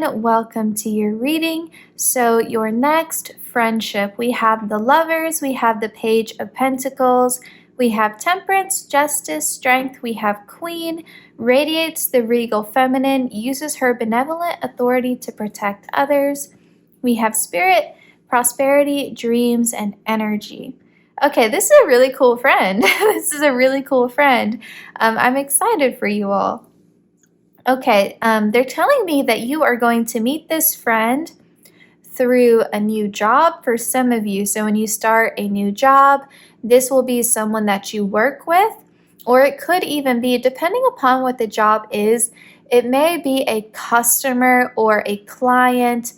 everyone, welcome to your reading. So your next friendship, we have the Lovers, we have the Page of Pentacles, we have Temperance, Justice, Strength, we have Queen, radiates the regal feminine, uses her benevolent authority to protect others. We have Spirit, Prosperity, Dreams, and Energy. Okay, this is a really cool friend. This is a really cool friend. I'm excited for you all. Okay, they're telling me that you are going to meet this friend through a new job for some of you. So when you start a new job, this will be someone that you work with, or it could even be, depending upon what the job is, it may be a customer or a client,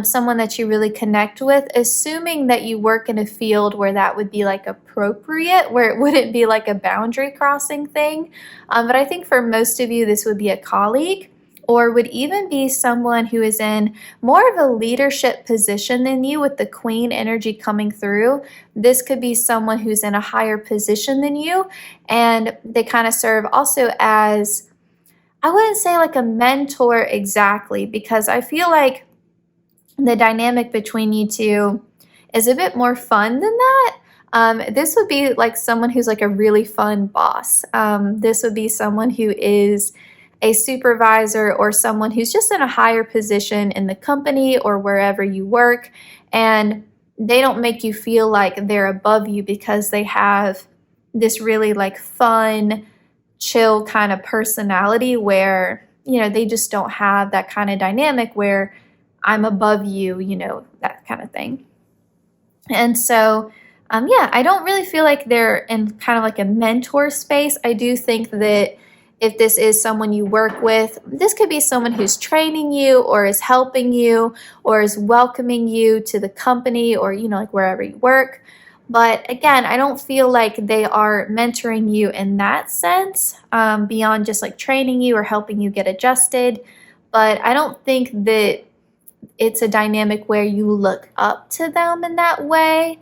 someone that you really connect with, assuming that you work in a field where that would be like appropriate, where it wouldn't be like a boundary crossing thing. But I think for most of you, this would be a colleague, or would even be someone who is in more of a leadership position than you with the Queen energy coming through. This could be someone who's in a higher position than you, and they kind of serve also as, I wouldn't say like a mentor exactly, because I feel like the dynamic between you two is a bit more fun than that. This would be like someone who's like a really fun boss. This would be someone who is a supervisor or someone who's just in a higher position in the company or wherever you work, and they don't make you feel like they're above you because they have this really like fun, chill kind of personality where, they just don't have that kind of dynamic where I'm above you, that kind of thing. And so, I don't really feel like they're in kind of like a mentor space. I do think that if this is someone you work with, this could be someone who's training you or is helping you or is welcoming you to the company or, like wherever you work. But again, I don't feel like they are mentoring you in that sense, beyond just like training you or helping you get adjusted. But I don't think that it's a dynamic where you look up to them in that way,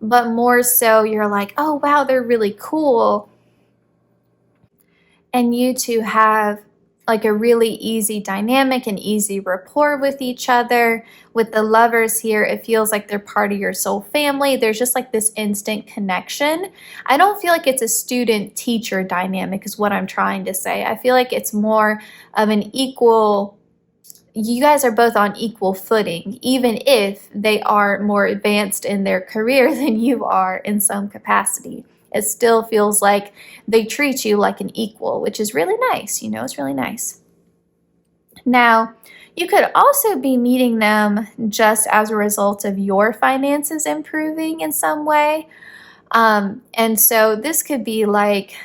but more so you're like, oh, wow, they're really cool. And you two have like a really easy dynamic and easy rapport with each other. With the Lovers here, it feels like they're part of your soul family. There's just like this instant connection. I don't feel like it's a student-teacher dynamic is what I'm trying to say. I feel like it's more of an equal, you guys are both on equal footing, even if they are more advanced in their career than you are in some capacity. It still feels like they treat you like an equal, which is really nice. It's really nice. Now, you could also be meeting them just as a result of your finances improving in some way. And so this could be like,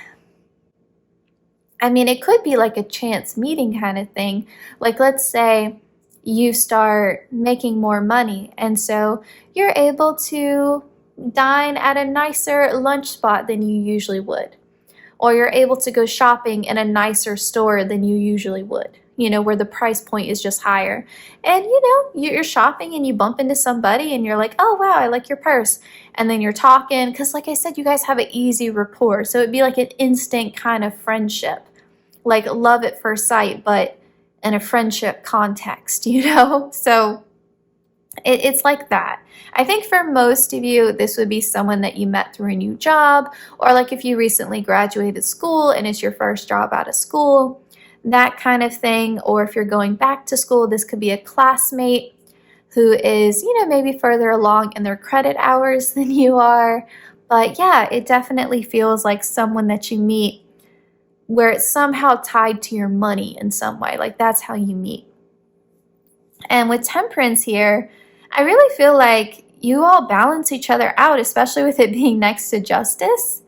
it could be like a chance meeting kind of thing. Like, let's say you start making more money, and so you're able to dine at a nicer lunch spot than you usually would, or you're able to go shopping in a nicer store than you usually would, where the price point is just higher. And you're shopping and you bump into somebody and you're like, oh wow, I like your purse, and then you're talking, because like I said, you guys have an easy rapport, so it'd be like an instant kind of friendship, like love at first sight, but in a friendship context, so it's like that. I think for most of you, this would be someone that you met through a new job, or like if you recently graduated school and it's your first job out of school, that kind of thing. Or if you're going back to school, this could be a classmate who is, maybe further along in their credit hours than you are. But yeah, it definitely feels like someone that you meet where it's somehow tied to your money in some way. Like that's how you meet. And with Temperance here, I really feel like you all balance each other out, especially with it being next to Justice.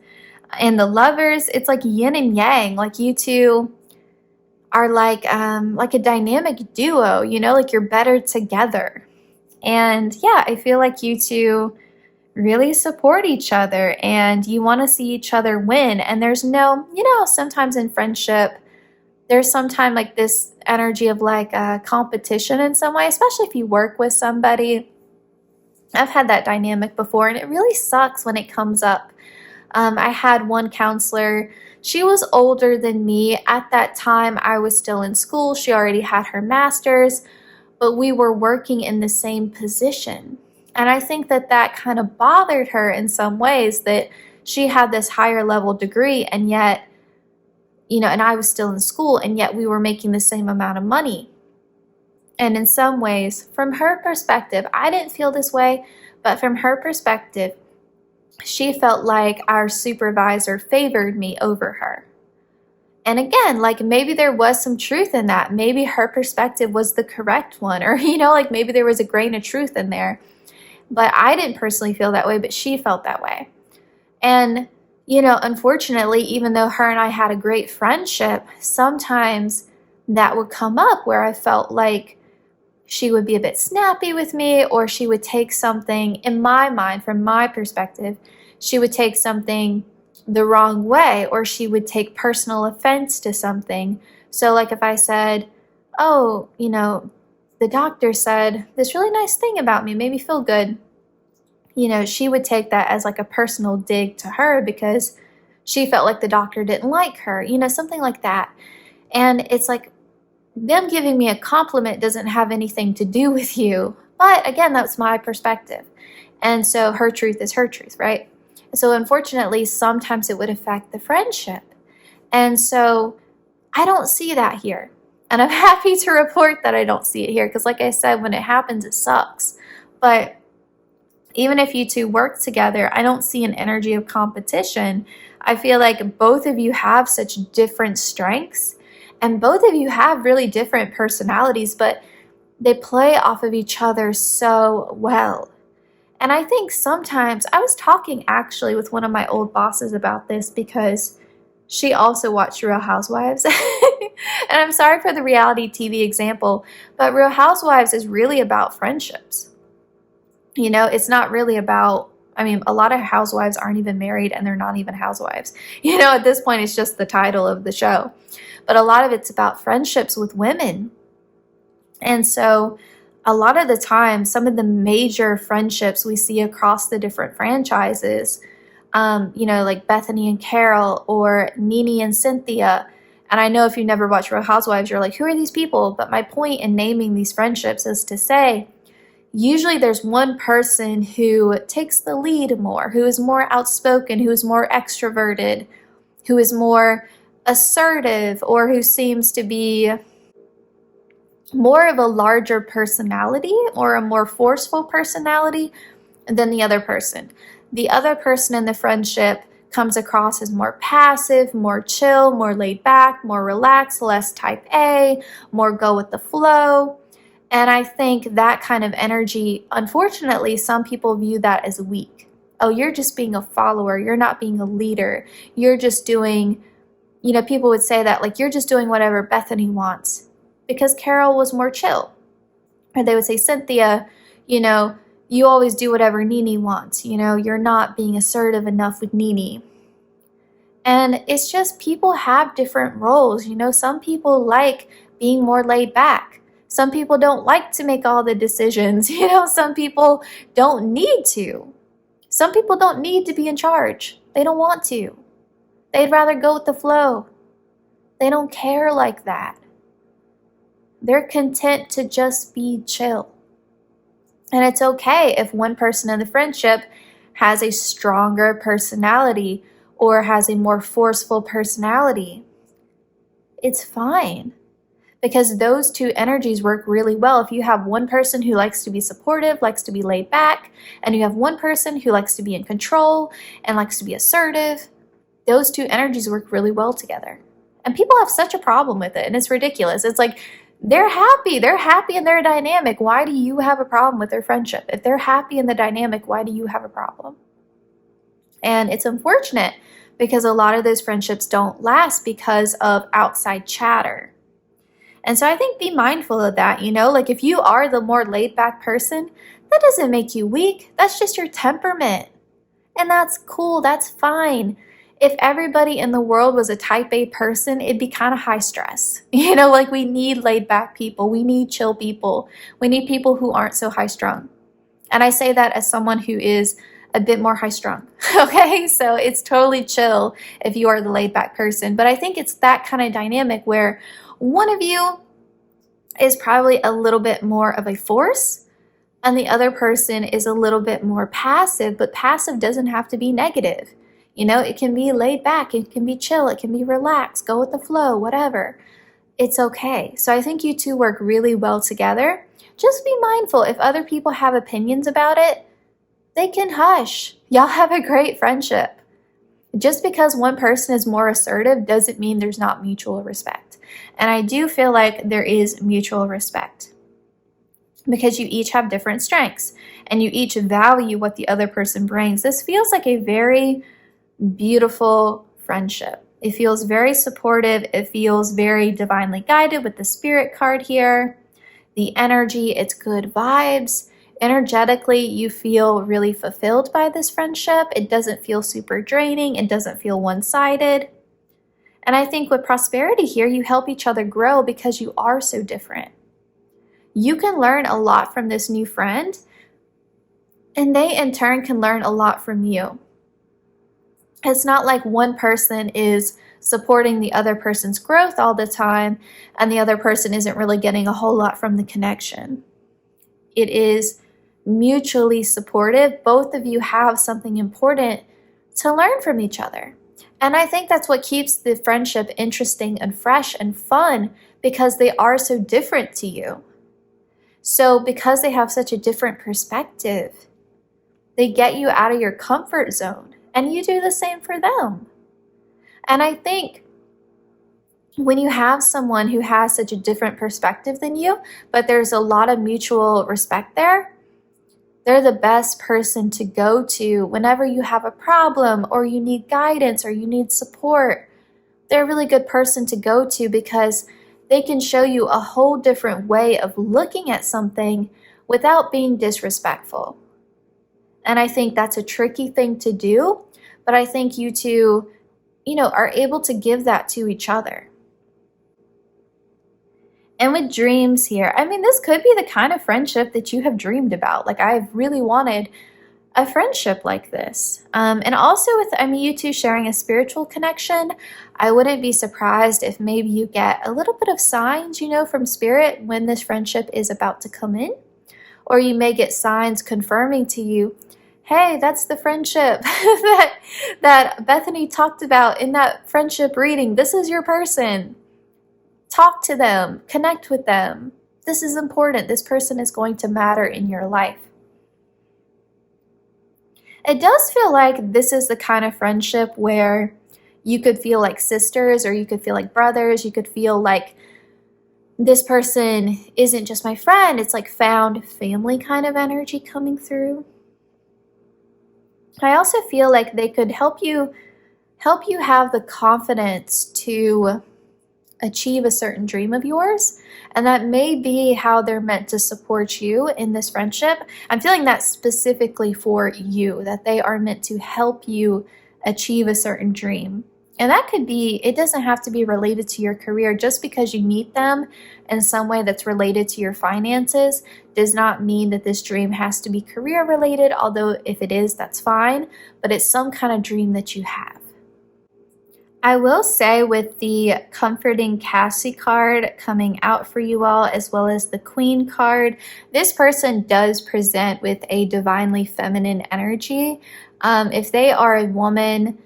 And the Lovers, it's like yin and yang. Like you two are like a dynamic duo, like you're better together. And yeah, I feel like you two really support each other and you want to see each other win. And there's no, sometimes in friendship, there's sometimes like this energy of like a competition in some way, especially if you work with somebody. I've had that dynamic before, and it really sucks when it comes up. I had one counselor. She was older than me. At that time, I was still in school. She already had her master's, but we were working in the same position. And I think that that kind of bothered her in some ways, that she had this higher level degree and yet, and I was still in school, and yet we were making the same amount of money. And in some ways, from her perspective, I didn't feel this way, but from her perspective, she felt like our supervisor favored me over her. And again, like maybe there was some truth in that. Maybe her perspective was the correct one, or, like maybe there was a grain of truth in there. But I didn't personally feel that way, but she felt that way. And, unfortunately, even though her and I had a great friendship, sometimes that would come up where I felt like she would be a bit snappy with me, or she would take something, in my mind, from my perspective, she would take something the wrong way, or she would take personal offense to something. So like if I said, oh, the doctor said this really nice thing about me, made me feel good, she would take that as like a personal dig to her because she felt like the doctor didn't like her, something like that. And it's like, them giving me a compliment doesn't have anything to do with you. But again, that's my perspective. And so her truth is her truth, right? So unfortunately, sometimes it would affect the friendship. And so I don't see that here. And I'm happy to report that I don't see it here because like I said, when it happens, it sucks. But even if you two work together, I don't see an energy of competition. I feel like both of you have such different strengths. And both of you have really different personalities, but they play off of each other so well. And I think sometimes, I was talking actually with one of my old bosses about this because she also watched Real Housewives. And I'm sorry for the reality TV example, but Real Housewives is really about friendships. It's not really about, a lot of housewives aren't even married and they're not even housewives. At this point, it's just the title of the show. But a lot of it's about friendships with women. And so a lot of the time, some of the major friendships we see across the different franchises, like Bethany and Carol or Nene and Cynthia. And I know if you never watched Real Housewives, you're like, who are these people? But my point in naming these friendships is to say, usually there's one person who takes the lead more, who is more outspoken, who is more extroverted, who is more assertive, or who seems to be more of a larger personality or a more forceful personality than the other person. The other person in the friendship comes across as more passive, more chill, more laid back, more relaxed, less type A, more go with the flow. And I think that kind of energy, unfortunately, some people view that as weak. Oh, you're just being a follower. You're not being a leader. You're just doing, people would say that, like, you're just doing whatever Bethany wants. Because Carol was more chill. Or they would say, Cynthia, you always do whatever Nene wants. You're not being assertive enough with Nene. And it's just people have different roles. Some people like being more laid back. Some people don't like to make all the decisions. Some people don't need to. Some people don't need to be in charge. They don't want to. They'd rather go with the flow. They don't care like that. They're content to just be chill. And it's okay if one person in the friendship has a stronger personality or has a more forceful personality. It's fine. Because those two energies work really well. If you have one person who likes to be supportive, likes to be laid back, and you have one person who likes to be in control and likes to be assertive, those two energies work really well together. And people have such a problem with it, and it's ridiculous. It's like, they're happy in their dynamic. Why do you have a problem with their friendship? If they're happy in the dynamic, why do you have a problem? And it's unfortunate because a lot of those friendships don't last because of outside chatter. And so I think be mindful of that, like if you are the more laid back person, that doesn't make you weak. That's just your temperament. And that's cool. That's fine. If everybody in the world was a type A person, it'd be kind of high stress. Like we need laid back people. We need chill people. We need people who aren't so high strung. And I say that as someone who is a bit more high strung. Okay. So it's totally chill if you are the laid back person. But I think it's that kind of dynamic where one of you is probably a little bit more of a force, and the other person is a little bit more passive, but passive doesn't have to be negative. You know, it can be laid back, it can be chill, it can be relaxed, go with the flow, whatever. It's okay. So I think you two work really well together. Just be mindful if other people have opinions about it, they can hush. Y'all have a great friendship. Just because one person is more assertive doesn't mean there's not mutual respect. And I do feel like there is mutual respect because you each have different strengths and you each value what the other person brings. This feels like a very beautiful friendship. It feels very supportive. It feels very divinely guided with the spirit card here. The energy, it's good vibes. Energetically, you feel really fulfilled by this friendship. It doesn't feel super draining. It doesn't feel one-sided. And I think with prosperity here, you help each other grow because you are so different. You can learn a lot from this new friend, and they in turn can learn a lot from you. It's not like one person is supporting the other person's growth all the time and the other person isn't really getting a whole lot from the connection. It is mutually supportive. Both of you have something important to learn from each other. And I think that's what keeps the friendship interesting and fresh and fun, because they are so different to you. So because they have such a different perspective, they get you out of your comfort zone, and you do the same for them. And I think when you have someone who has such a different perspective than you, but there's a lot of mutual respect there, they're the best person to go to whenever you have a problem or you need guidance or you need support. They're a really good person to go to because they can show you a whole different way of looking at something without being disrespectful. And I think that's a tricky thing to do, but I think you two, are able to give that to each other. And with dreams here, this could be the kind of friendship that you have dreamed about. Like, I've really wanted a friendship like this. And also with, you two sharing a spiritual connection, I wouldn't be surprised if maybe you get a little bit of signs, from spirit when this friendship is about to come in. Or you may get signs confirming to you, hey, that's the friendship that Bethany talked about in that friendship reading. This is your person. Talk to them, connect with them. This is important. This person is going to matter in your life. It does feel like this is the kind of friendship where you could feel like sisters, or you could feel like brothers. You could feel like this person isn't just my friend. It's like found family kind of energy coming through. I also feel like they could help you have the confidence to achieve a certain dream of yours, and that may be how they're meant to support you in this friendship. I'm feeling that specifically for you, that they are meant to help you achieve a certain dream. And that could be, it doesn't have to be related to your career. Just because you meet them in some way that's related to your finances does not mean that this dream has to be career related, although if it is, that's fine, but it's some kind of dream that you have. I will say, with the Comforting Cassie card coming out for you all, as well as the Queen card, this person does present with a divinely feminine energy. If they are a woman,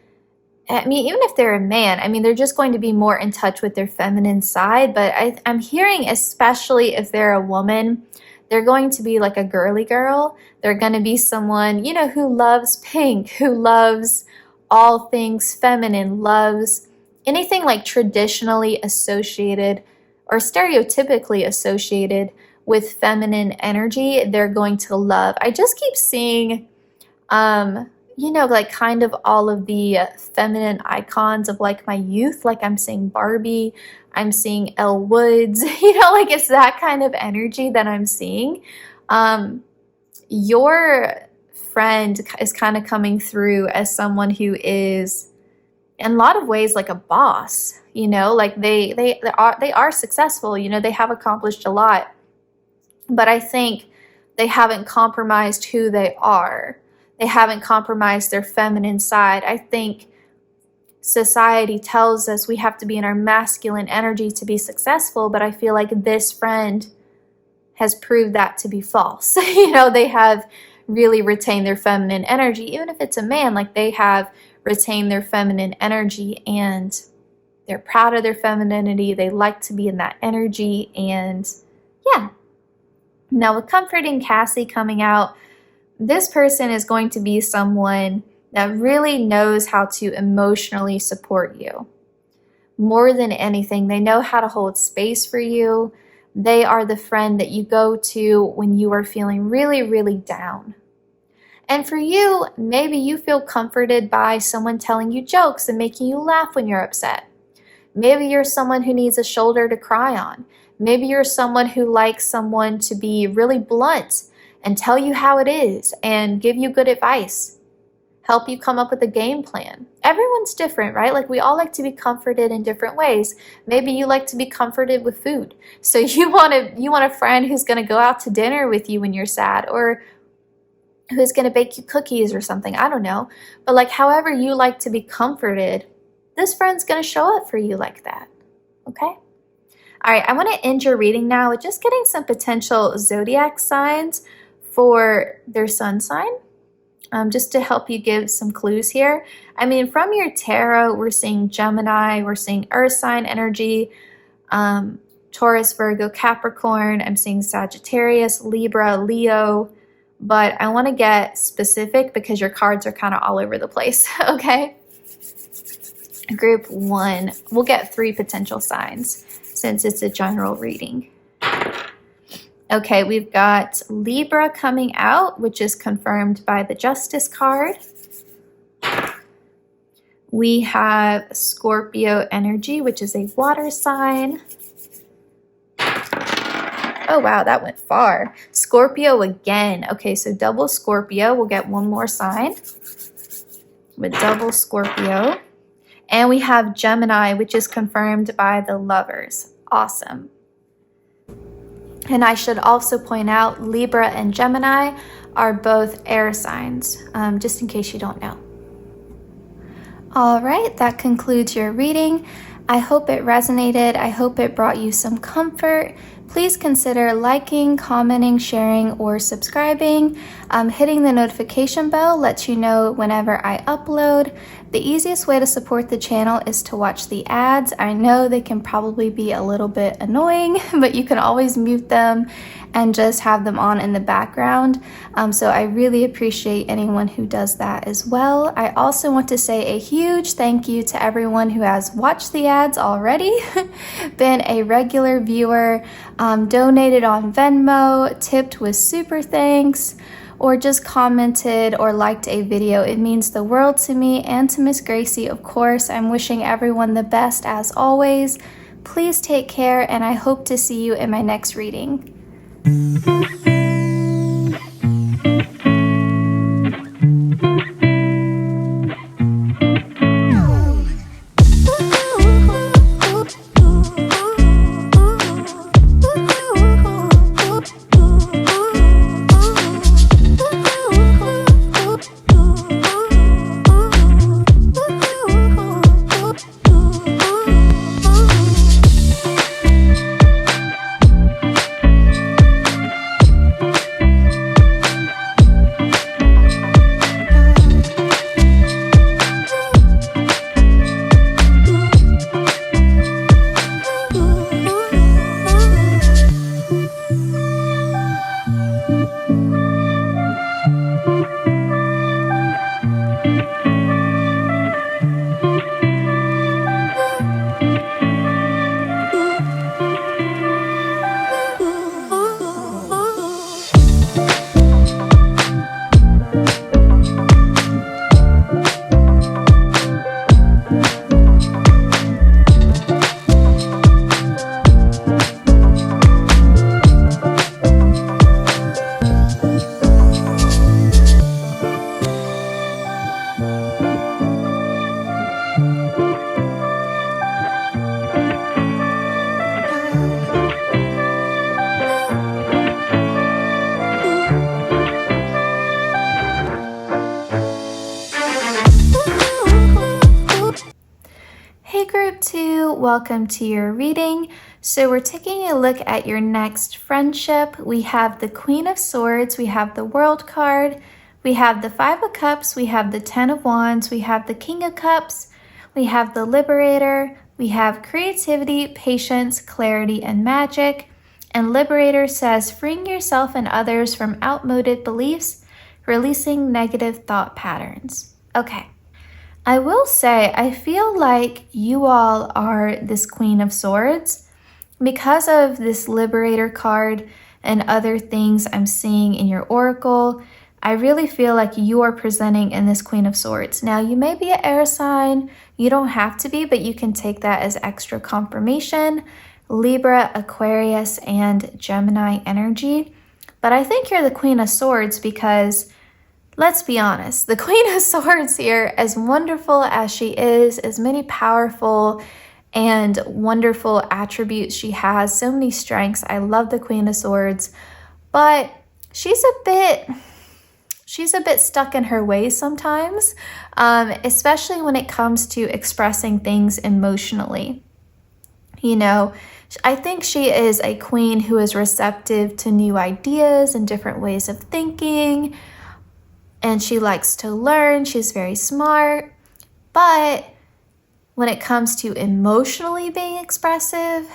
even if they're a man, they're just going to be more in touch with their feminine side. But I'm hearing, especially if they're a woman, they're going to be like a girly girl. They're going to be someone, who loves pink, who loves all things feminine, loves anything like traditionally associated or stereotypically associated with feminine energy. They're going to love. I just keep seeing, like kind of all of the feminine icons of like my youth. Like I'm seeing Barbie, I'm seeing Elle Woods, like it's that kind of energy that I'm seeing. Your friend is kind of coming through as someone who is in a lot of ways like a boss, like they are successful, they have accomplished a lot, but I think they haven't compromised who they are. They haven't compromised their feminine side. I think society tells us we have to be in our masculine energy to be successful, but I feel like this friend has proved that to be false. They have really retained their feminine energy. Even if it's a man, like they have retained their feminine energy and they're proud of their femininity. They like to be in that energy. And yeah. Now with Comforting Cassie coming out, this person is going to be someone that really knows how to emotionally support you. More than anything, they know how to hold space for you. They are the friend that you go to when you are feeling really, really down. And for you, maybe you feel comforted by someone telling you jokes and making you laugh when you're upset. Maybe you're someone who needs a shoulder to cry on. Maybe you're someone who likes someone to be really blunt and tell you how it is and give you good advice, help you come up with a game plan. Everyone's different, right? Like we all like to be comforted in different ways. Maybe you like to be comforted with food. So you want a friend who's going to go out to dinner with you when you're sad, or who's going to bake you cookies or something. I don't know. But like however you like to be comforted, this friend's going to show up for you like that. Okay? All right, I want to end your reading now with just getting some potential zodiac signs for their sun sign, just to help you give some clues here. I mean, from your tarot, we're seeing Gemini, we're seeing Earth sign energy, Taurus, Virgo, Capricorn. I'm seeing Sagittarius, Libra, Leo, but I want to get specific because your cards are kind of all over the place, okay? Group 1, we'll get 3 potential signs since it's a general reading. Okay, we've got Libra coming out, which is confirmed by the Justice card. We have Scorpio energy, which is a water sign. Oh, wow, that went far. Scorpio again. Okay, so double Scorpio. We'll get one more sign with double Scorpio. And we have Gemini, which is confirmed by the Lovers. Awesome. And I should also point out Libra and Gemini are both air signs, just in case you don't know. All right, that concludes your reading. I hope it resonated. I hope it brought you some comfort. Please consider liking, commenting, sharing, or subscribing. Hitting the notification bell lets you know whenever I upload. The easiest way to support the channel is to watch the ads. I know they can probably be a little bit annoying, but you can always mute them and just have them on in the background. So I really appreciate anyone who does that as well. I also want to say a huge thank you to everyone who has watched the ads already, been a regular viewer, donated on Venmo, tipped with SuperThanks, or just commented or liked a video. It means the world to me and to Miss Gracie, of course. I'm wishing everyone the best as always. Please take care, and I hope to see you in my next reading. welcome to your reading. So we're taking a look at your next friendship. We have the Queen of Swords, we have the World card, we have the Five of Cups, we have the Ten of Wands, we have the King of Cups, we have the Liberator, we have creativity, patience, clarity, and magic. And Liberator says, freeing yourself and others from outmoded beliefs, releasing negative thought patterns. Okay. I will say, I feel like you all are this Queen of Swords because of this Liberator card and other things I'm seeing in your oracle. I really feel like you are presenting in this Queen of Swords. Now, you may be an air sign. You don't have to be, but you can take that as extra confirmation. Libra, Aquarius, and Gemini energy. But I think you're the Queen of Swords because, let's be honest, the Queen of Swords here, as wonderful as she is, as many powerful and wonderful attributes she has, so many strengths. I love the Queen of Swords, but she's a bit stuck in her ways sometimes, especially when it comes to expressing things emotionally. You know, I think she is a queen who is receptive to new ideas and different ways of thinking, and she likes to learn. She's very smart, but when it comes to emotionally being expressive,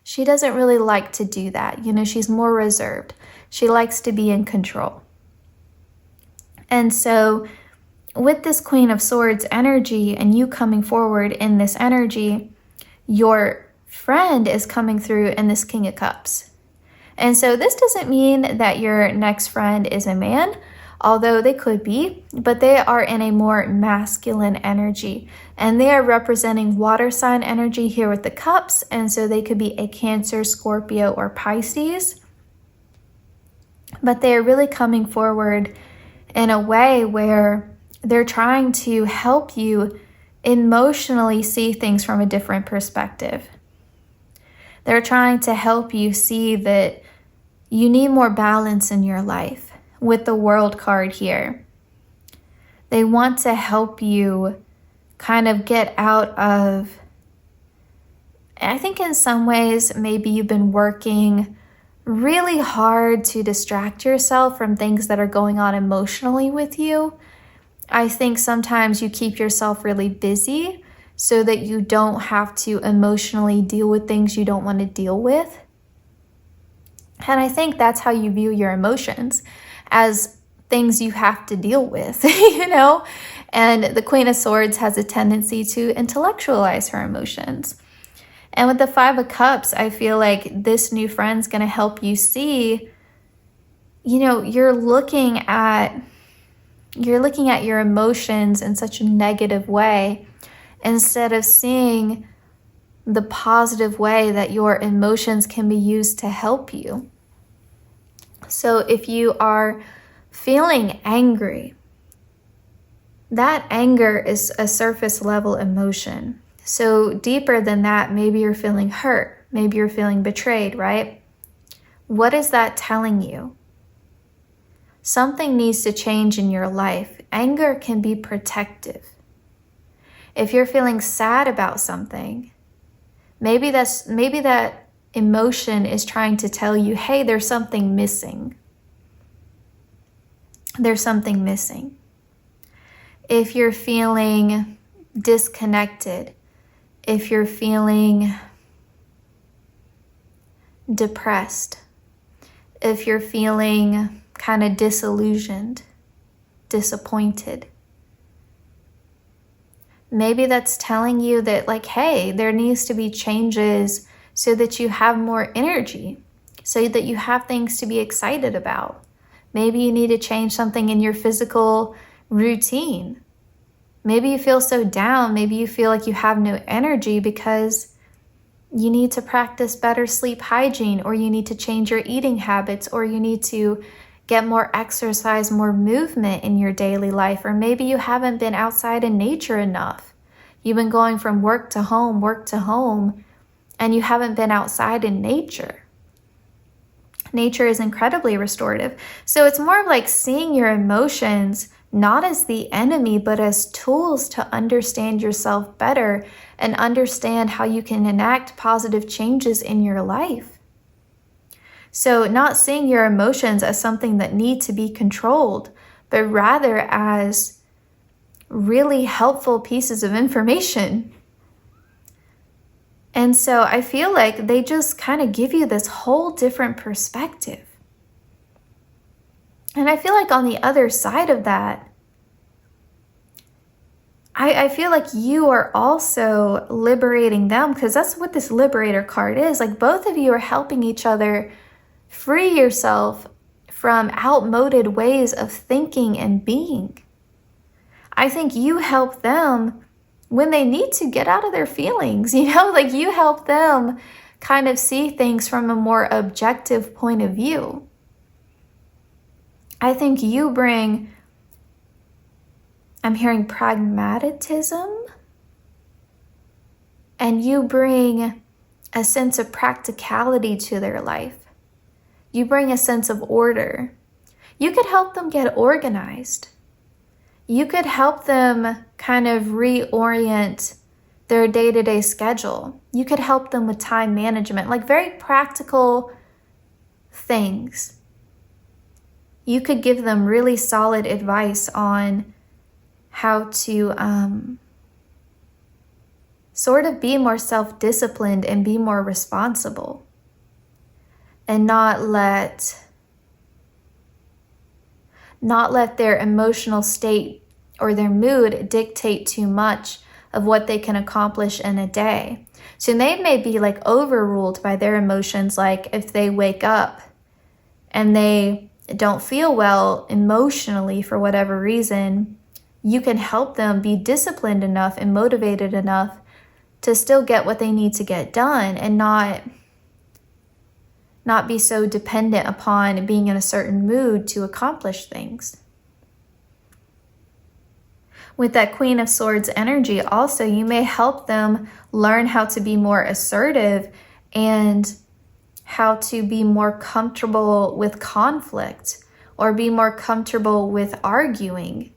she doesn't really like to do that. You know, she's more reserved. She likes to be in control. And so with this Queen of Swords energy and you coming forward in this energy, your friend is coming through in this King of Cups. And so this doesn't mean that your next friend is a man, although they could be, but they are in a more masculine energy. And they are representing water sign energy here with the cups. And so they could be a Cancer, Scorpio, or Pisces. But they are really coming forward in a way where they're trying to help you emotionally see things from a different perspective. They're trying to help you see that you need more balance in your life with the World card here. They want to help you kind of get out of, I think in some ways, maybe you've been working really hard to distract yourself from things that are going on emotionally with you. I think sometimes you keep yourself really busy so that you don't have to emotionally deal with things you don't want to deal with. And I think that's how you view your emotions, as things you have to deal with, you know? And the Queen of Swords has a tendency to intellectualize her emotions. And with the Five of Cups, I feel like this new friend's going to help you see, you know, you're looking at your emotions in such a negative way instead of seeing the positive way that your emotions can be used to help you. So if you are feeling angry, that anger is a surface level emotion. So deeper than that, maybe you're feeling hurt, maybe you're feeling betrayed, right? What is that telling you? Something needs to change in your life. Anger can be protective. If you're feeling sad about something, maybe that emotion is trying to tell you, hey, there's something missing. There's something missing. If you're feeling disconnected, if you're feeling depressed, if you're feeling kind of disillusioned, disappointed, maybe that's telling you that, like, hey, there needs to be changes so that you have more energy, so that you have things to be excited about. Maybe you need to change something in your physical routine. Maybe you feel so down. Maybe you feel like you have no energy because you need to practice better sleep hygiene, or you need to change your eating habits, or you need to get more exercise, more movement in your daily life. Or maybe you haven't been outside in nature enough. You've been going from work to home, and you haven't been outside in nature. Nature is incredibly restorative. So it's more of like seeing your emotions not as the enemy, but as tools to understand yourself better and understand how you can enact positive changes in your life. So not seeing your emotions as something that need to be controlled, but rather as really helpful pieces of information. And so I feel like they just kind of give you this whole different perspective. And I feel like on the other side of that, I feel like you are also liberating them, because that's what this liberator card is. Like, both of you are helping each other free yourself from outmoded ways of thinking and being. I think you help them when they need to get out of their feelings, like you help them kind of see things from a more objective point of view. I think you bring, I'm hearing pragmatism, and you bring a sense of practicality to their life. You bring a sense of order. You could help them get organized. You could help them kind of reorient their day-to-day schedule. You could help them with time management, like very practical things. You could give them really solid advice on how to sort of be more self-disciplined and be more responsible, and not let their emotional state or their mood dictate too much of what they can accomplish in a day. So they may be like overruled by their emotions, like if they wake up and they don't feel well emotionally for whatever reason, you can help them be disciplined enough and motivated enough to still get what they need to get done, and not be so dependent upon being in a certain mood to accomplish things. With that Queen of Swords energy also, you may help them learn how to be more assertive and how to be more comfortable with conflict, or be more comfortable with arguing.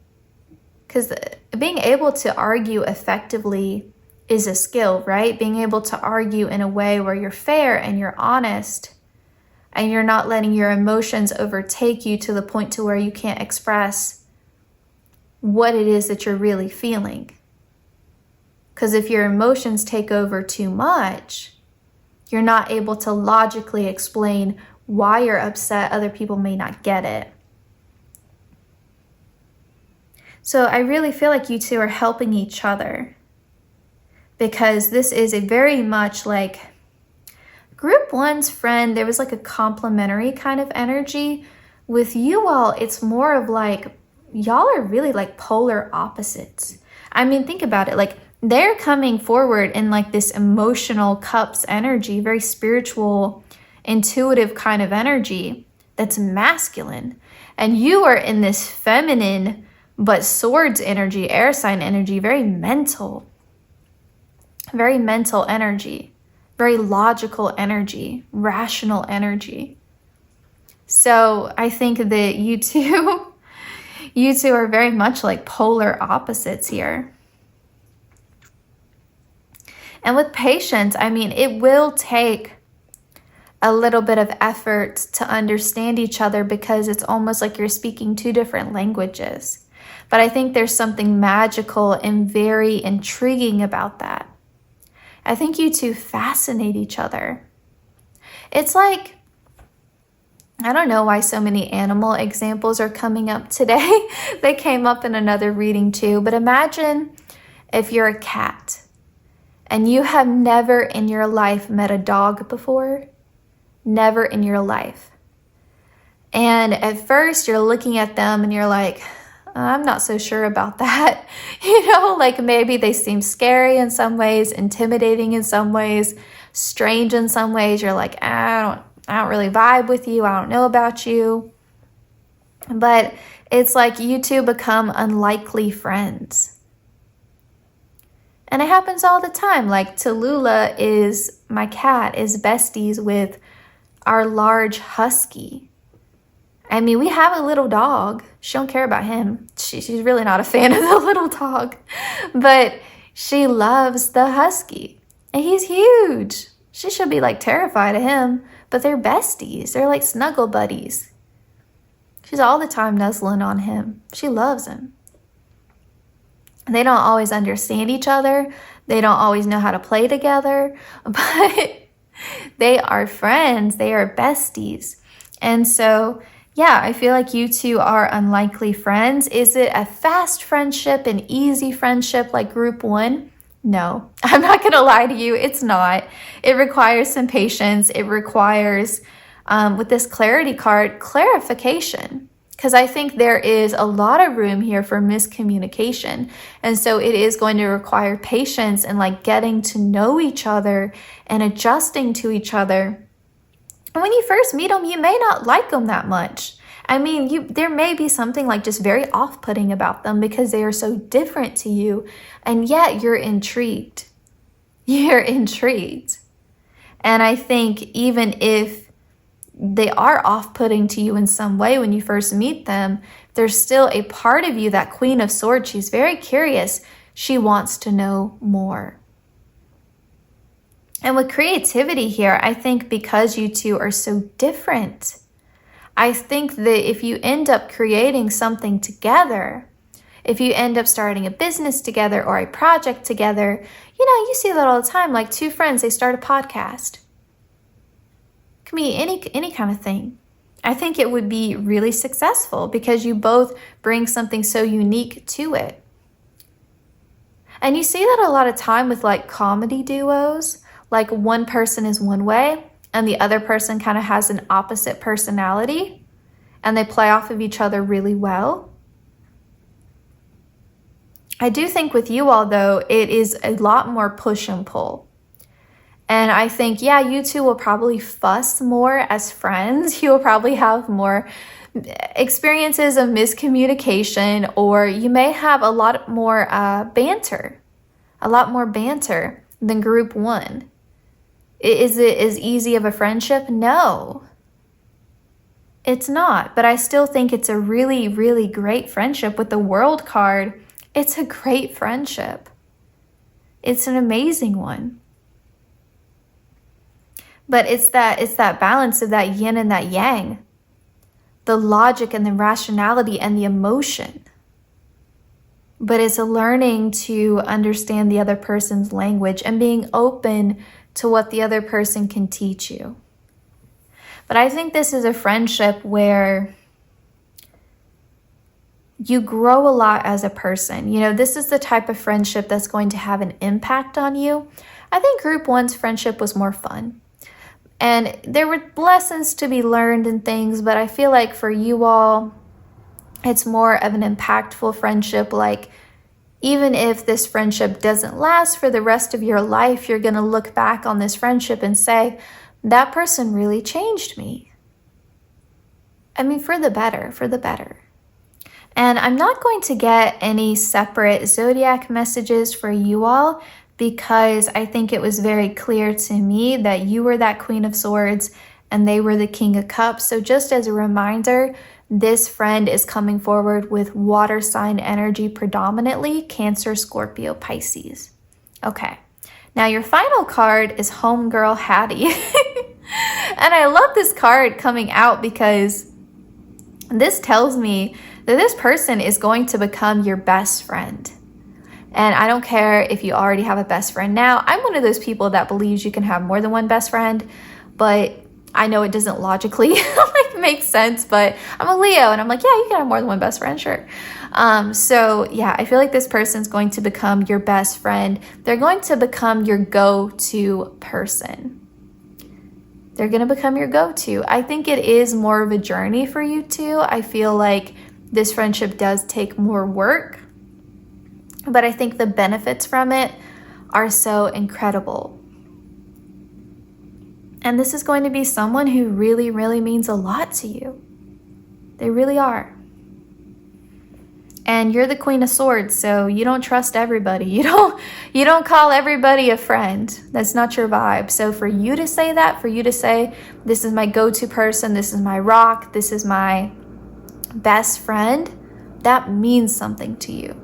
Because being able to argue effectively is a skill, right? Being able to argue in a way where you're fair and you're honest, and you're not letting your emotions overtake you to the point to where you can't express what it is that you're really feeling. Because if your emotions take over too much, you're not able to logically explain why you're upset. Other people may not get it. So I really feel like you two are helping each other, because this is a very much like Group 1's friend. There was like a complementary kind of energy. With you all, it's more of like, y'all are really like polar opposites. I mean, think about it. Like, they're coming forward in like this emotional cups energy, very spiritual, intuitive kind of energy that's masculine. And you are in this feminine, but swords energy, air sign energy, very mental energy, very logical energy, rational energy. So I think that you two are very much like polar opposites here. And with patience, I mean, it will take a little bit of effort to understand each other, because it's almost like you're speaking two different languages. But I think there's something magical and very intriguing about that. I think you two fascinate each other. It's like, I don't know why so many animal examples are coming up today. They came up in another reading too. But imagine if you're a cat and you have never in your life met a dog before. Never in your life. And at first you're looking at them and you're like, I'm not so sure about that. Like maybe they seem scary in some ways, intimidating in some ways, strange in some ways. You're like, I don't really vibe with you. I don't know about you. But it's like you two become unlikely friends. And it happens all the time. Like Tallulah my cat is besties with our large husky. I mean, we have a little dog. She don't care about him. She's really not a fan of the little dog. But she loves the husky. And he's huge. She should be like terrified of him. But they're besties. They're like snuggle buddies. She's all the time nuzzling on him. She loves him. They don't always understand each other. They don't always know how to play together. But they are friends. They are besties. And so, yeah, I feel like you two are unlikely friends. Is it a fast friendship, an easy friendship like group one? No, I'm not going to lie to you. It's not. It requires some patience. It requires, with this clarity card, clarification. Because I think there is a lot of room here for miscommunication. And so it is going to require patience and like getting to know each other and adjusting to each other. And when you first meet them, you may not like them that much. I mean, there may be something like just very off-putting about them because they are so different to you. And yet you're intrigued. You're intrigued. And I think even if they are off-putting to you in some way when you first meet them, there's still a part of you, that Queen of Swords, she's very curious. She wants to know more. And with creativity here, I think because you two are so different, I think that if you end up creating something together, if you end up starting a business together or a project together, you see that all the time, like two friends, they start a podcast. Can be any kind of thing. I think it would be really successful because you both bring something so unique to it. And you see that a lot of time with like comedy duos, like one person is one way and the other person kind of has an opposite personality and they play off of each other really well. I do think with you all though, it is a lot more push and pull. And I think, yeah, you two will probably fuss more as friends. You will probably have more experiences of miscommunication, or you may have a lot more banter than group one. Is it as easy of a friendship? No, it's not. But I still think it's a really, really great friendship. With the World card, it's a great friendship. It's an amazing one. But it's that balance of that yin and that yang, the logic and the rationality and the emotion. But it's a learning to understand the other person's language and being open to what the other person can teach you. But I think this is a friendship where you grow a lot as a person. This is the type of friendship that's going to have an impact on you. I think group one's friendship was more fun. And there were lessons to be learned and things, but I feel like for you all, it's more of an impactful friendship. Like, even if this friendship doesn't last for the rest of your life, you're going to look back on this friendship and say, that person really changed me. I mean, for the better. And I'm not going to get any separate zodiac messages for you all, because I think it was very clear to me that you were that Queen of Swords and they were the King of Cups. So just as a reminder, this friend is coming forward with water sign energy predominantly, Cancer, Scorpio, Pisces. Okay, now your final card is Homegirl Hattie. And I love this card coming out because this tells me that this person is going to become your best friend. And I don't care if you already have a best friend now. I'm one of those people that believes you can have more than one best friend, but I know it doesn't logically make sense, but I'm a Leo and I'm like, yeah, you can have more than one best friend, sure. So yeah, I feel like this person's going to become your best friend. They're going to become your go-to person. They're going to become your go-to. I think it is more of a journey for you two. I feel like this friendship does take more work, but I think the benefits from it are so incredible. And this is going to be someone who really, really means a lot to you. They really are. And you're the Queen of Swords, so you don't trust everybody. You don't call everybody a friend. That's not your vibe. So for you to say that, for you to say, this is my go-to person, this is my rock, this is my best friend, that means something to you.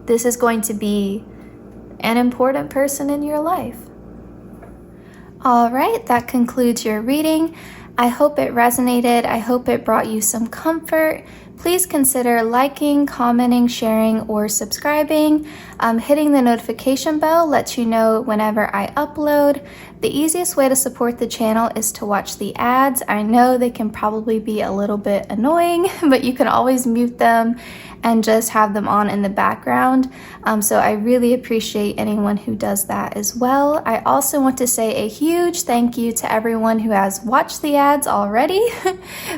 This is going to be an important person in your life. All right, that concludes your reading. I hope it resonated. I hope it brought you some comfort. Please consider liking, commenting, sharing, or subscribing. Hitting the notification bell lets you know whenever I upload. The easiest way to support the channel is to watch the ads. I know they can probably be a little bit annoying, but you can always mute them and just have them on in the background. So I really appreciate anyone who does that as well. I also want to say a huge thank you to everyone who has watched the ads already,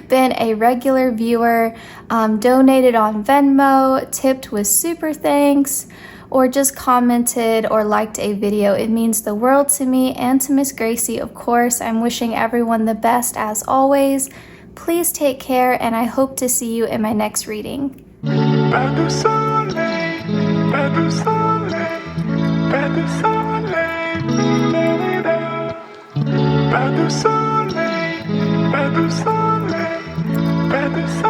been a regular viewer, donated on Venmo, tipped with SuperThanks, or just commented or liked a video. It means the world to me and to Miss Gracie, of course. I'm wishing everyone the best as always. Please take care, and I hope to see you in my next reading. Pas de soleil, pas de soleil, pas de soleil, pas de soleil, pas de soleil, pas de soleil.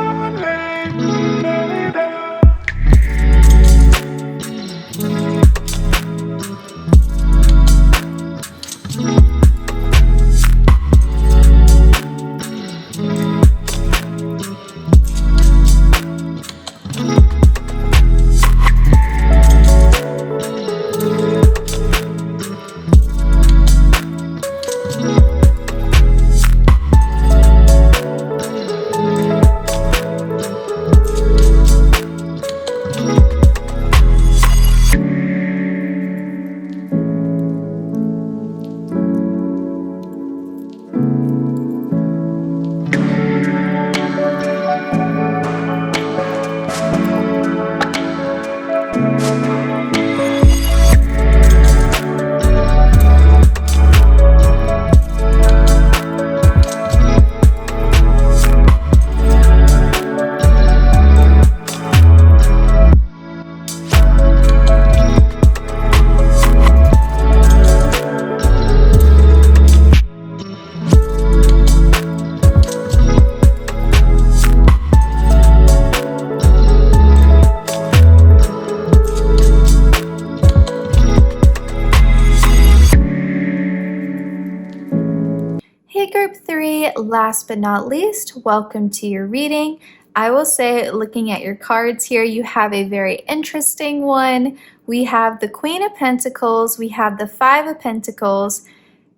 Group 3, last but not least, welcome to your reading. I will say, looking at your cards here, you have a very interesting one. We have the Queen of Pentacles, we have the Five of Pentacles,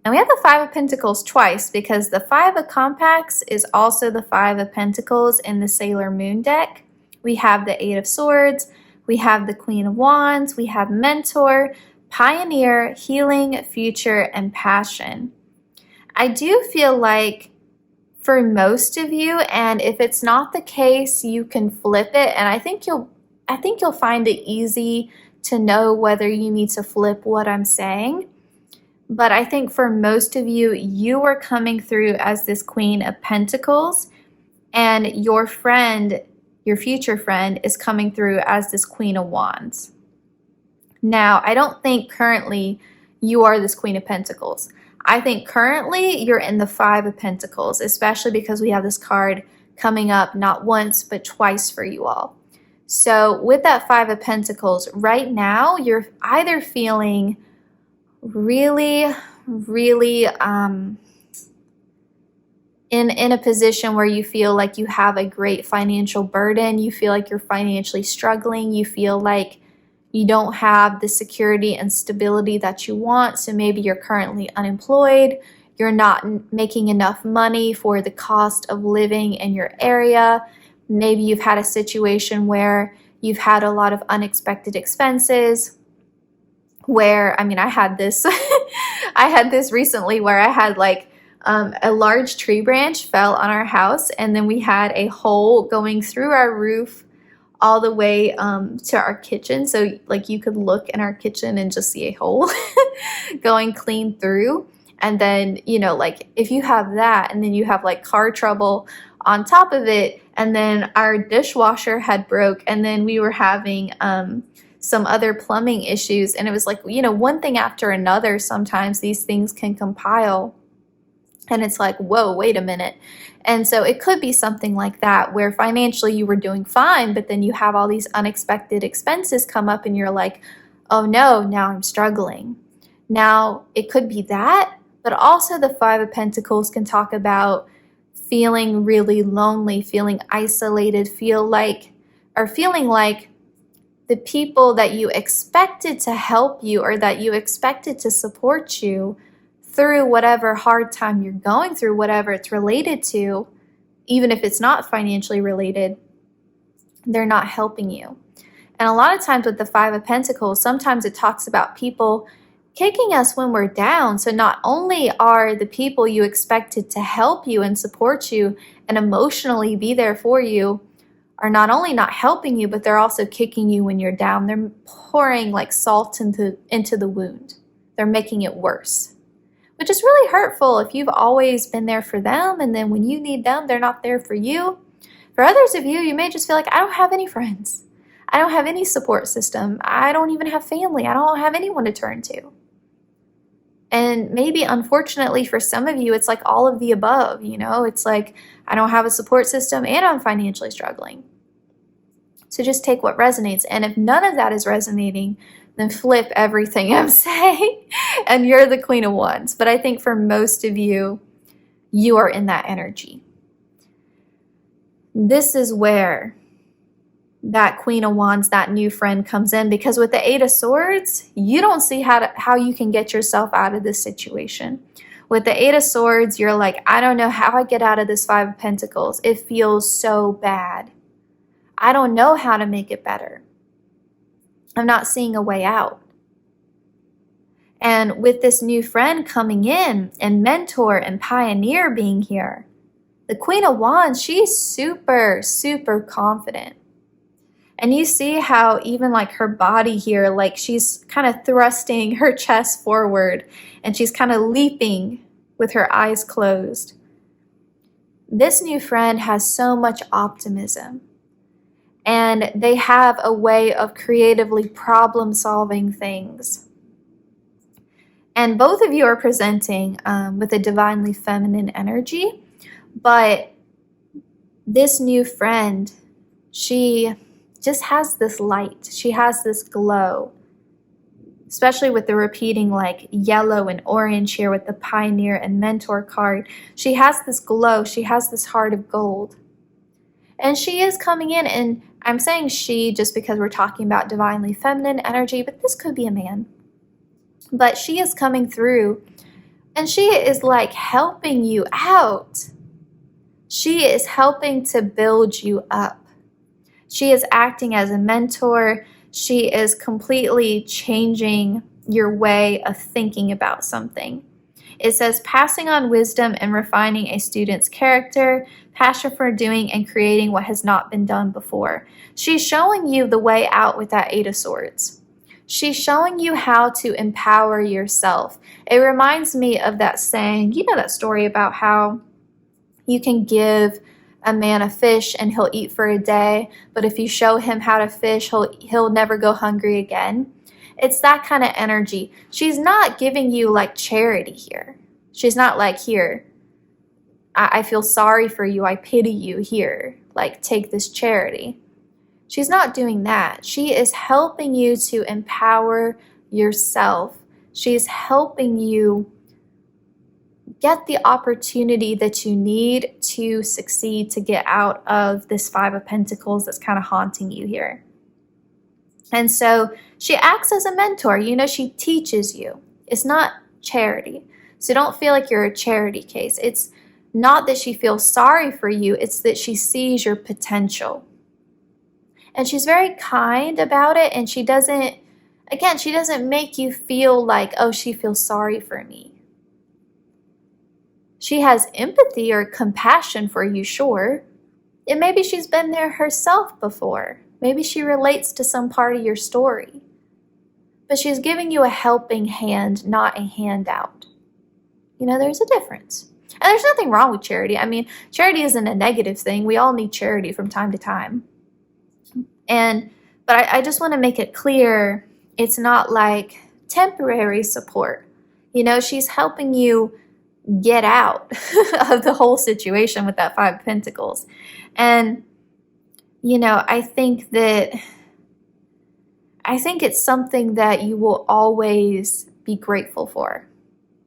and we have the Five of Pentacles twice because the Five of Compacts is also the Five of Pentacles in the Sailor Moon deck. We have the Eight of Swords, we have the Queen of Wands, we have Mentor, Pioneer, Healing, Future, and Passion. I do feel like for most of you, and if it's not the case, you can flip it, and I think you'll find it easy to know whether you need to flip what I'm saying. But I think for most of you, you are coming through as this Queen of Pentacles, and your friend, your future friend, is coming through as this Queen of Wands. Now, I don't think currently you are this Queen of Pentacles. I think currently you're in the Five of Pentacles, especially because we have this card coming up not once but twice for you all. So with that Five of Pentacles, right now you're either feeling really in a position where you feel like you have a great financial burden, you feel like you're financially struggling, you feel like you don't have the security and stability that you want, so maybe you're currently unemployed, you're not making enough money for the cost of living in your area, maybe you've had a situation where you've had a lot of unexpected expenses, where, I mean, I had this, I had this recently where I had like a large tree branch fell on our house, and then we had a hole going through our roof all the way to our kitchen. So like you could look in our kitchen and just see a hole going clean through. And then, you know, like if you have that and then you have like car trouble on top of it, and then our dishwasher had broke, and then we were having some other plumbing issues, and it was like, you know, one thing after another, sometimes these things can compile. And it's like, whoa, wait a minute. And so it could be something like that where financially you were doing fine, but then you have all these unexpected expenses come up and you're like, oh no, now I'm struggling. Now it could be that, but also the Five of Pentacles can talk about feeling really lonely, feeling isolated, feeling like the people that you expected to help you or that you expected to support you through whatever hard time you're going through, whatever it's related to, even if it's not financially related, they're not helping you. And a lot of times with the Five of Pentacles, sometimes it talks about people kicking us when we're down. So not only are the people you expected to help you and support you and emotionally be there for you are not only not helping you, but they're also kicking you when you're down. They're pouring like salt into the wound. They're making it worse, which is really hurtful if you've always been there for them and then when you need them, they're not there for you. For others of you, you may just feel like, I don't have any friends. I don't have any support system. I don't even have family. I don't have anyone to turn to. And maybe, unfortunately, for some of you, it's like all of the above, It's like, I don't have a support system and I'm financially struggling. So just take what resonates. And if none of that is resonating, then flip everything I'm saying and you're the Queen of Wands. But I think for most of you, you are in that energy. This is where that Queen of Wands, that new friend comes in, because with the Eight of Swords, you don't see how you can get yourself out of this situation. With the Eight of Swords, you're like, I don't know how I get out of this Five of Pentacles. It feels so bad. I don't know how to make it better. I'm not seeing a way out. And with this new friend coming in and mentor and pioneer being here, the Queen of Wands, she's super, super confident. And you see how even like her body here, like she's kind of thrusting her chest forward and she's kind of leaping with her eyes closed. This new friend has so much optimism. And they have a way of creatively problem solving things. And both of you are presenting with a divinely feminine energy. But this new friend, she just has this light. She has this glow. Especially with the repeating like yellow and orange here with the pioneer and mentor card. She has this glow. She has this heart of gold. And she is coming in, and I'm saying she just because we're talking about divinely feminine energy, but this could be a man. But she is coming through, and she is like helping you out. She is helping to build you up. She is acting as a mentor. She is completely changing your way of thinking about something. It says passing on wisdom and refining a student's character, passion for doing and creating what has not been done before. She's showing you the way out with that Eight of Swords. She's showing you how to empower yourself. It reminds me of that saying, that story about how you can give a man a fish and he'll eat for a day, but if you show him how to fish, he'll never go hungry again. It's that kind of energy. She's not giving you like charity here. She's not like, here, I feel sorry for you. I pity you here. Like, take this charity. She's not doing that. She is helping you to empower yourself. She's helping you get the opportunity that you need to succeed, to get out of this Five of Pentacles that's kind of haunting you here. And so she acts as a mentor. She teaches you. It's not charity. So don't feel like you're a charity case. It's not that she feels sorry for you. It's that she sees your potential. And she's very kind about it. And she doesn't make you feel like, oh, she feels sorry for me. She has empathy or compassion for you, sure. And maybe she's been there herself before. Maybe she relates to some part of your story. But she's giving you a helping hand, not a handout. There's a difference. And there's nothing wrong with charity. I mean, charity isn't a negative thing. We all need charity from time to time. But I just want to make it clear, it's not like temporary support. She's helping you get out of the whole situation with that Five of Pentacles. And, I think it's something that you will always be grateful for.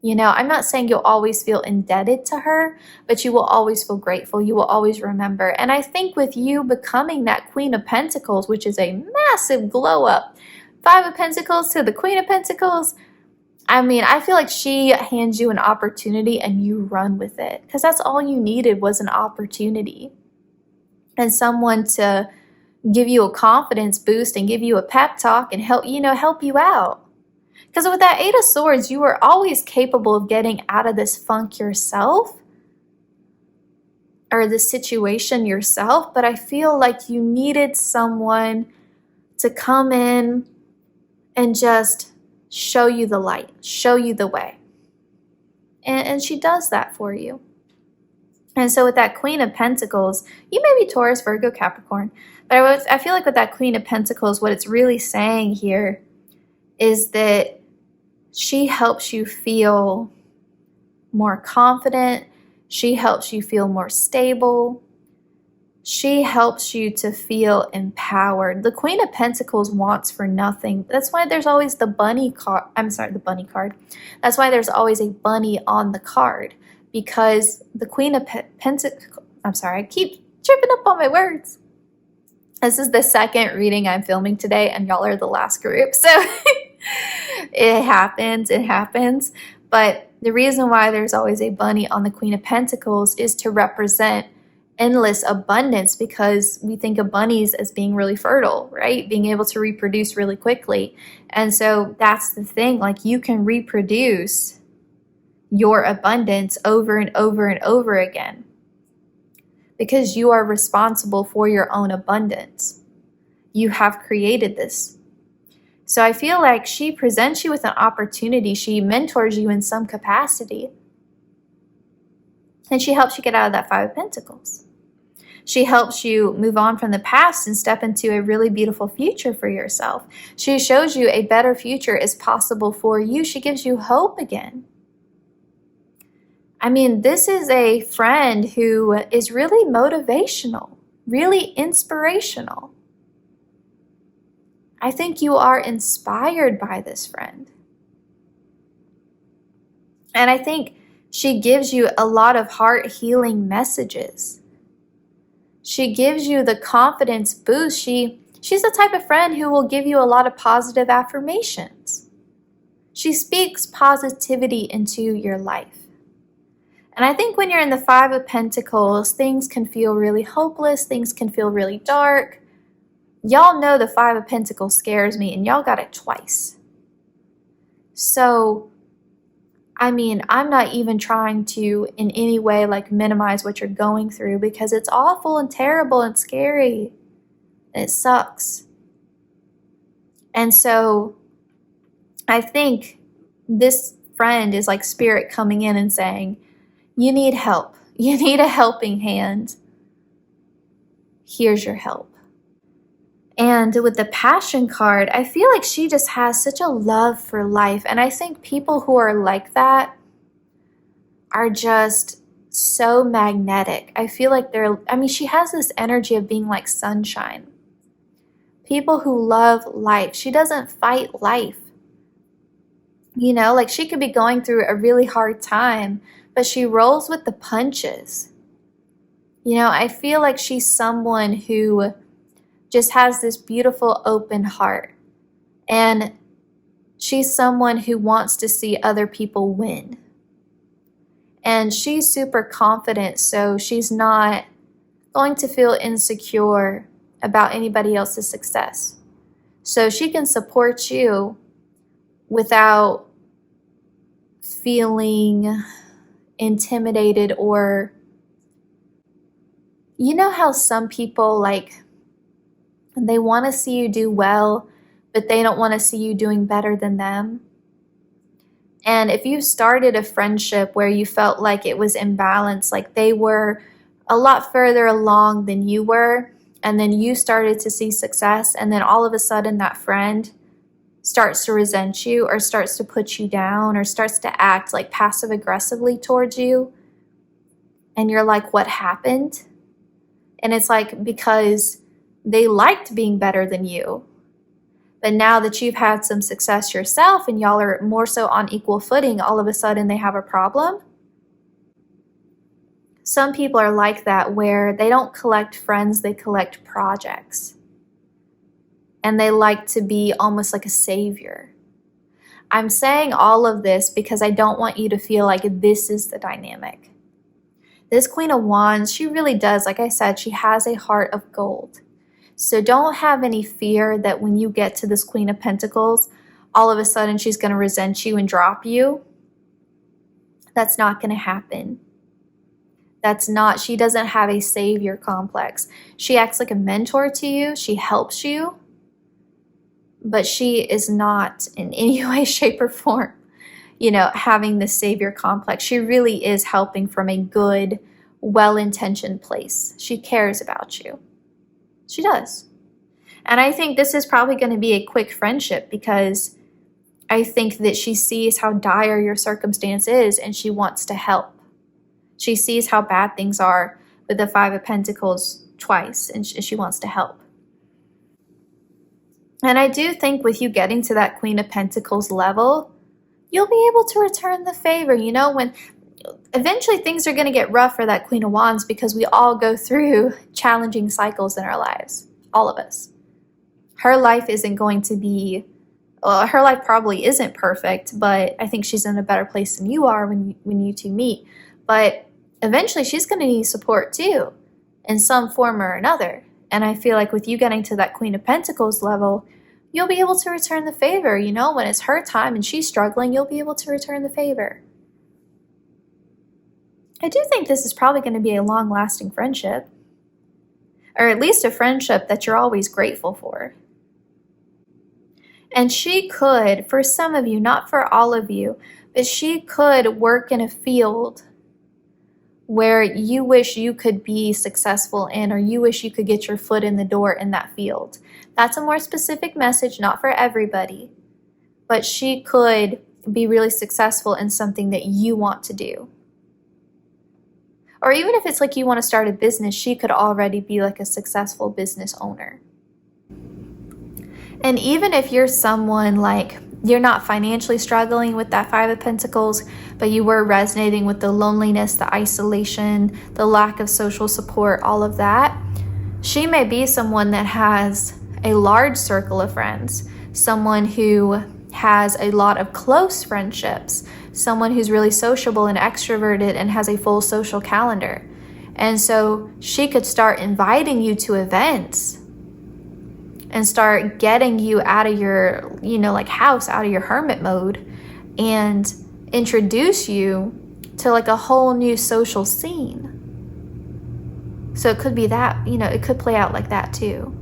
I'm not saying you'll always feel indebted to her, but you will always feel grateful. You will always remember. And I think with you becoming that Queen of Pentacles, which is a massive glow up, Five of Pentacles to the Queen of Pentacles, I feel like she hands you an opportunity and you run with it, because that's all you needed was an opportunity and someone to give you a confidence boost and give you a pep talk and help you out. Because with that Eight of Swords, you were always capable of getting out of this funk yourself or this situation yourself, but I feel like you needed someone to come in and just show you the light, show you the way. And she does that for you. And so with that Queen of Pentacles, you may be Taurus, Virgo, Capricorn, but I feel like with that Queen of Pentacles, what it's really saying here is that she helps you feel more confident. She helps you feel more stable. She helps you to feel empowered. The Queen of Pentacles wants for nothing. That's why there's always the bunny card. The bunny card. That's why there's always a bunny on the card, because the Queen of Pentacles, I keep tripping up on my words. This is the second reading I'm filming today, and y'all are the last group. So it happens. But the reason why there's always a bunny on the Queen of Pentacles is to represent endless abundance, because we think of bunnies as being really fertile, right? Being able to reproduce really quickly. And so that's the thing, like you can reproduce your abundance over and over and over again, because you are responsible for your own abundance. You have created this. So I feel like she presents you with an opportunity. She mentors you in some capacity. And she helps you get out of that Five of Pentacles. She helps you move on from the past and step into a really beautiful future for yourself. She shows you a better future is possible for you. She gives you hope again. This is a friend who is really motivational, really inspirational. I think you are inspired by this friend. And I think she gives you a lot of heart healing messages. She gives you the confidence boost. She's the type of friend who will give you a lot of positive affirmations. She speaks positivity into your life. And I think when you're in the Five of Pentacles, things can feel really hopeless. Things can feel really dark. Y'all know the Five of Pentacles scares me, and y'all got it twice. So, I'm not even trying to in any way minimize what you're going through, because it's awful and terrible and scary. And it sucks. And so, I think this friend is like spirit coming in and saying, you need help. You need a helping hand. Here's your help. And with the Passion card, I feel like she just has such a love for life. And I think people who are like that are just so magnetic. I feel like she has this energy of being like sunshine. People who love life. She doesn't fight life. She could be going through a really hard time, but she rolls with the punches. I feel like she's someone who just has this beautiful open heart. And she's someone who wants to see other people win. And she's super confident, so she's not going to feel insecure about anybody else's success. So she can support you without feeling intimidated, or how some people they want to see you do well, but they don't want to see you doing better than them. And if you started a friendship where you felt like it was imbalanced, like they were a lot further along than you were, and then you started to see success, and then all of a sudden that friend starts to resent you or starts to put you down or starts to act like passive aggressively towards you, and you're like, what happened? And it's like, because they liked being better than you. But now that you've had some success yourself and y'all are more so on equal footing, all of a sudden they have a problem. Some people are like that, where they don't collect friends, they collect projects. And they like to be almost like a savior. I'm saying all of this because I don't want you to feel like this is the dynamic. This Queen of Wands, she really does, like I said, she has a heart of gold. So don't have any fear that when you get to this Queen of Pentacles, all of a sudden she's going to resent you and drop you. That's not going to happen. She doesn't have a savior complex. She acts like a mentor to you. She helps you. But she is not in any way, shape, or form, having this savior complex. She really is helping from a good, well-intentioned place. She cares about you. She does. And I think this is probably going to be a quick friendship, because I think that she sees how dire your circumstance is and she wants to help. She sees how bad things are with the Five of Pentacles twice, and she wants to help. And I do think with you getting to that Queen of Pentacles level, you'll be able to return the favor. When eventually things are going to get rough for that Queen of Wands, because we all go through challenging cycles in our lives. All of us. Her life isn't going to be, her life probably isn't perfect, but I think she's in a better place than you are when you two meet. But eventually she's going to need support too, in some form or another. And I feel like with you getting to that Queen of Pentacles level, you'll be able to return the favor. When it's her time and she's struggling, you'll be able to return the favor. I do think this is probably going to be a long-lasting friendship, or at least a friendship that you're always grateful for. And she could, for some of you, not for all of you, but she could work in a field where you wish you could be successful in, or you wish you could get your foot in the door in that field. That's a more specific message, not for everybody, but she could be really successful in something that you want to do. Or even if it's like you want to start a business, she could already be like a successful business owner. And even if you're someone like, you're not financially struggling with that Five of Pentacles, but you were resonating with the loneliness, the isolation, the lack of social support, all of that, she may be someone that has a large circle of friends, someone who has a lot of close friendships, someone who's really sociable and extroverted and has a full social calendar. And so she could start inviting you to events and start getting you out of your, house, out of your hermit mode, and introduce you to like a whole new social scene. So it could be that, it could play out like that too.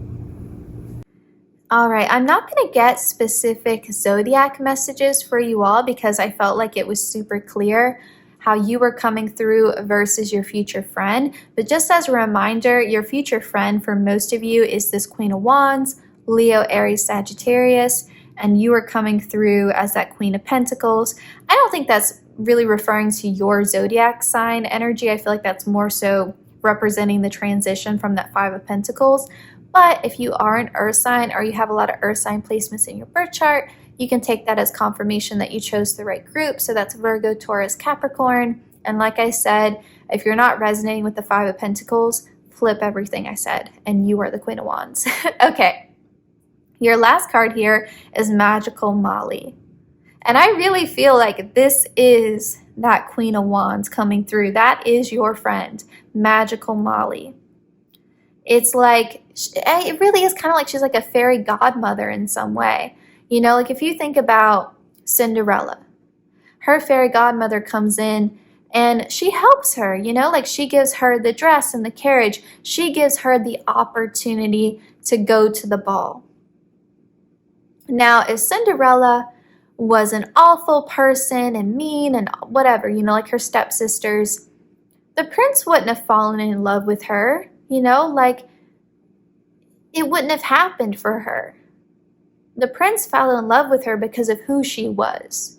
All right, I'm not going to get specific zodiac messages for you all, because I felt like it was super clear how you were coming through versus your future friend. But just as a reminder, your future friend for most of you is this Queen of Wands, Leo, Aries, Sagittarius, and you are coming through as that Queen of Pentacles. I don't think that's really referring to your zodiac sign energy. I feel like that's more so representing the transition from that Five of Pentacles. But if you are an earth sign, or you have a lot of earth sign placements in your birth chart, you can take that as confirmation that you chose the right group. So that's Virgo, Taurus, Capricorn. And like I said, if you're not resonating with the Five of Pentacles, flip everything I said, and you are the Queen of Wands. Okay. Your last card here is Magical Molly. And I really feel like this is that Queen of Wands coming through. That is your friend, Magical Molly. It's like, it really is kind of like she's like a fairy godmother in some way. Like if you think about Cinderella, her fairy godmother comes in and she helps her, like she gives her the dress and the carriage. She gives her the opportunity to go to the ball. Now, if Cinderella was an awful person and mean and whatever, like her stepsisters, the prince wouldn't have fallen in love with her, like it wouldn't have happened for her. the prince fell in love with her because of who she was,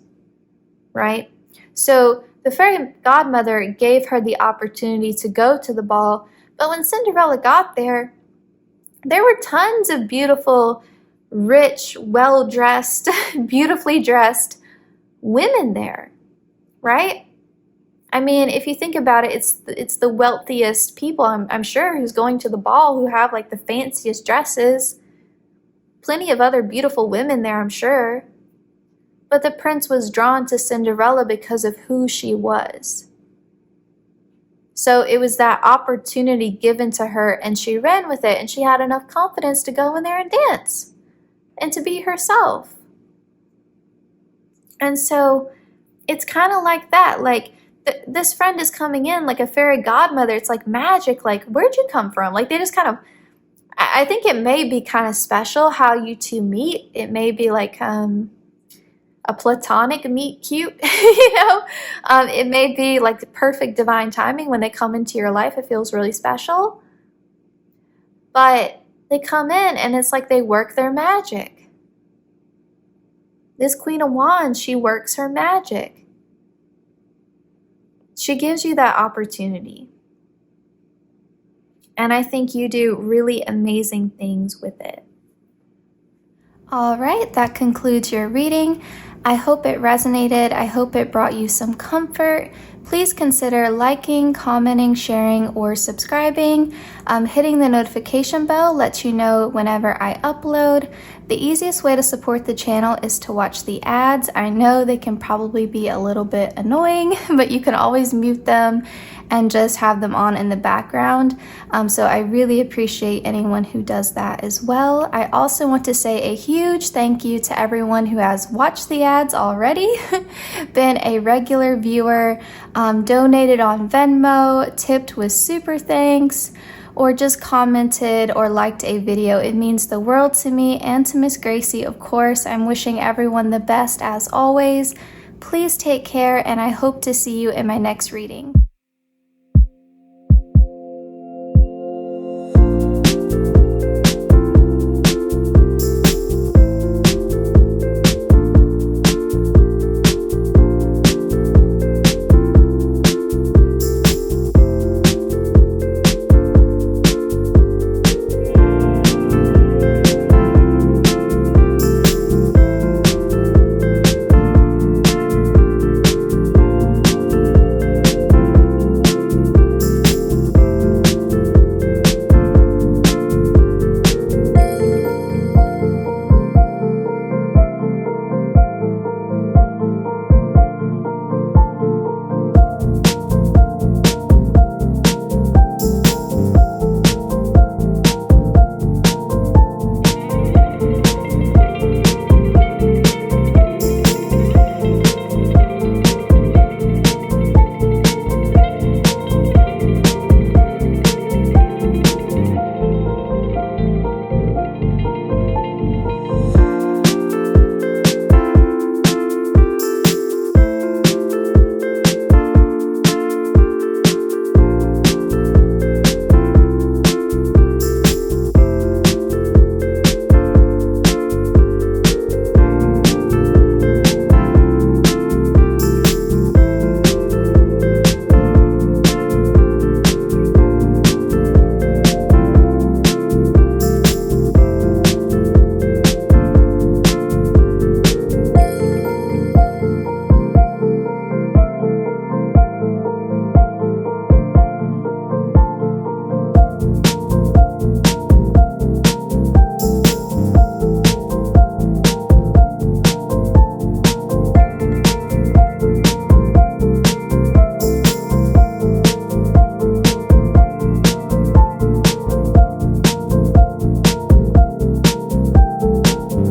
right? So the fairy godmother gave her the opportunity to go to the ball, but when Cinderella got there were tons of beautiful, rich, well-dressed, beautifully dressed women there, right? I mean, if you think about it, it's the wealthiest people, I'm sure, who's going to the ball, who have like the fanciest dresses. Plenty of other beautiful women there, I'm sure. But the prince was drawn to Cinderella because of who she was. So it was that opportunity given to her, and she ran with it, and she had enough confidence to go in there and dance and to be herself. And so it's kind of like that. Like, this friend is coming in like a fairy godmother. It's like magic. Like, where'd you come from? Like, they just kind of, I think it may be kind of special how you two meet. It may be like a platonic meet cute, you know? It may be like the perfect divine timing when they come into your life. It feels really special. But they come in and it's like they work their magic. This Queen of Wands, she works her magic. She gives you that opportunity. And I think you do really amazing things with it. All right, that concludes your reading. I hope it resonated. I hope it brought you some comfort. Please consider liking, commenting, sharing, or subscribing. Hitting the notification bell lets you know whenever I upload. The easiest way to support the channel is to watch the ads. I know they can probably be a little bit annoying, but you can always mute them and just have them on in the background. So I really appreciate anyone who does that as well. I also want to say a huge thank you to everyone who has watched the ads already, been a regular viewer, donated on Venmo, tipped with SuperThanks, or just commented or liked a video. It means the world to me and to Miss Gracie, of course. I'm wishing everyone the best as always. Please take care, and I hope to see you in my next reading.